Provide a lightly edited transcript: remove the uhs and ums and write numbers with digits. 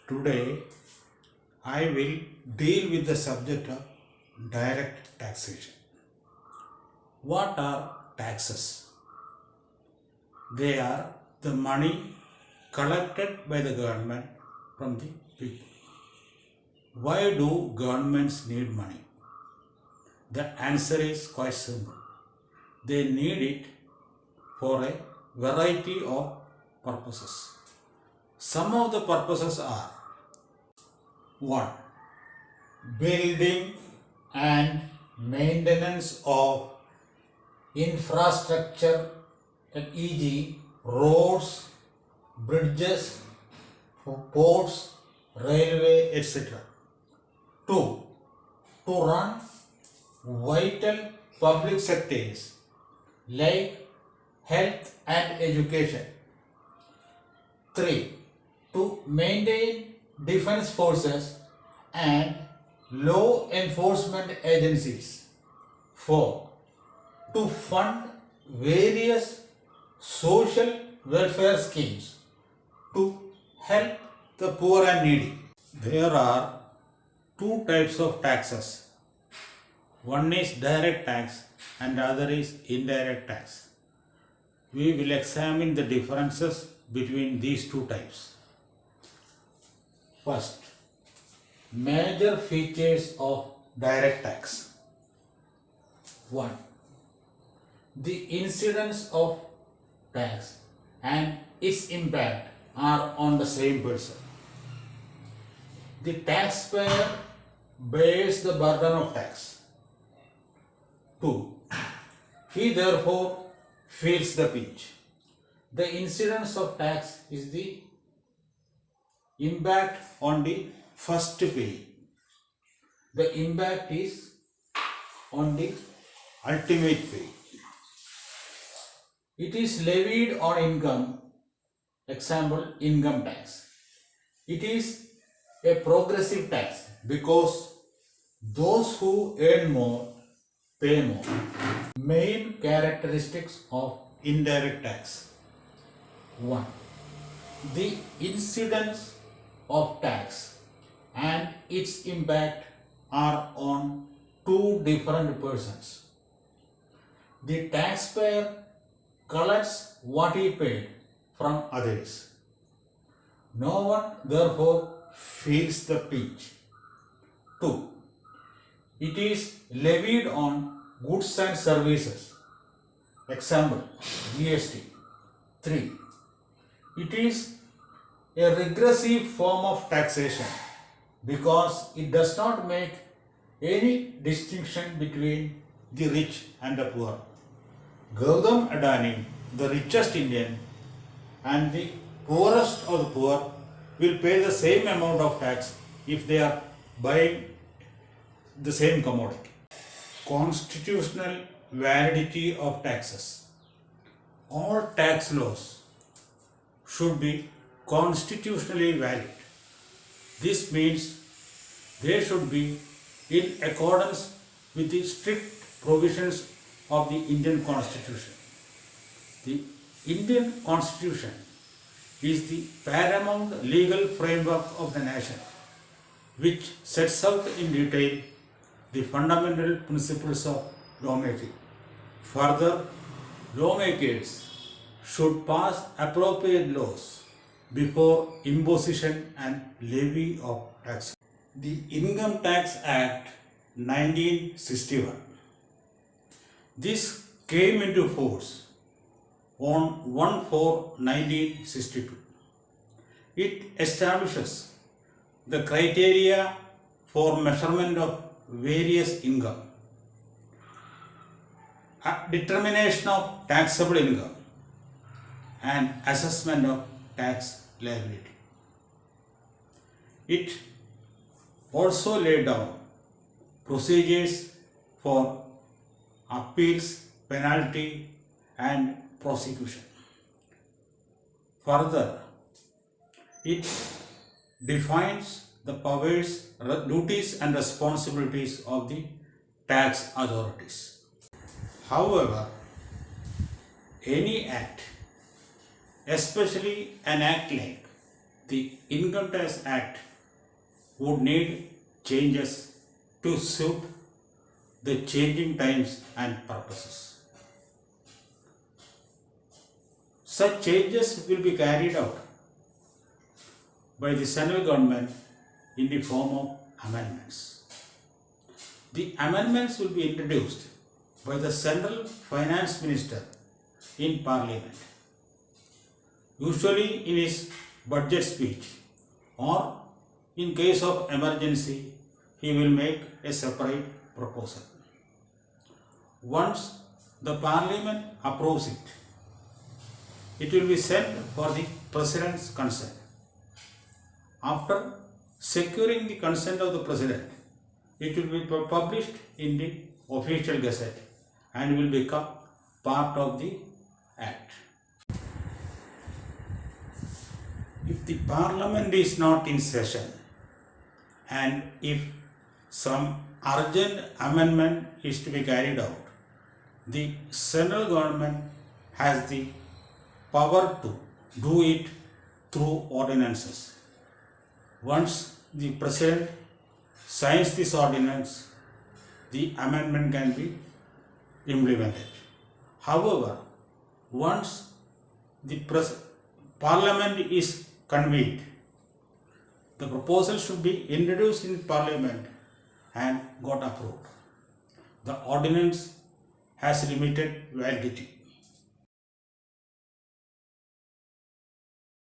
Today I will deal with the subject of direct taxation. What are taxes? They are the money collected by the government from the people. Why do governments need money? The answer is quite simple. They need it for a variety of purposes. Some of the purposes are: 1. Building and maintenance of infrastructure, e.g. roads, bridges, ports, railway, etc. 2. To run vital public sectors like health and education. 3. To maintain defense forces and law enforcement agencies. 4. To fund various social welfare schemes to help the poor and needy. There are two types of taxes. One is direct tax and the other is indirect tax. We will examine the differences between these two types. First, major features of direct tax. 1. The incidence of tax and its impact are on the same person. The taxpayer bears the burden of tax. 2. He therefore feels the pinch. The incidence of tax is the impact on the first pay. The impact is on the ultimate pay. It is levied on income, example income tax. It is a progressive tax because those who earn more pay more. Main characteristics of indirect tax. 1. The incidence of tax and its impact are on two different persons. The taxpayer collects what he paid from others. No one therefore feels the pinch. 2. It is levied on goods and services. Example, GST. 3. It is a regressive form of taxation because it does not make any distinction between the rich and the poor. Gautam Adani, the richest Indian, and the poorest of the poor will pay the same amount of tax if they are buying the same commodity. Constitutional validity of taxes. All tax laws should be constitutionally valid. This means they should be in accordance with the strict provisions of the Indian Constitution. The Indian Constitution is the paramount legal framework of the nation, which sets out in detail the fundamental principles of lawmaking. Further, lawmakers should pass appropriate laws before imposition and levy of tax. The Income Tax Act 1961. This came into force on 1/4/1962. It establishes the criteria for measurement of various income, determination of taxable income, and assessment of tax liability. It also laid down procedures for appeals, penalty, and prosecution. Further, it defines the powers, duties, and responsibilities of the tax authorities. However, any act, especially an act like the Income Tax Act would need changes to suit the changing times and purposes. Such changes will be carried out by the central government in the form of amendments. The amendments will be introduced by the Central Finance Minister in Parliament, usually in his budget speech, or in case of emergency, he will make a separate proposal. Once the Parliament approves it, it will be sent for the President's consent. After securing the consent of the President, it will be published in the official gazette and will become part of the Act. If the Parliament is not in session and if some urgent amendment is to be carried out, the central government has the power to do it through ordinances. Once the President signs this ordinance, the amendment can be implemented. However, once the Parliament is convened, the proposal should be introduced in Parliament and got approved. The ordinance has limited validity.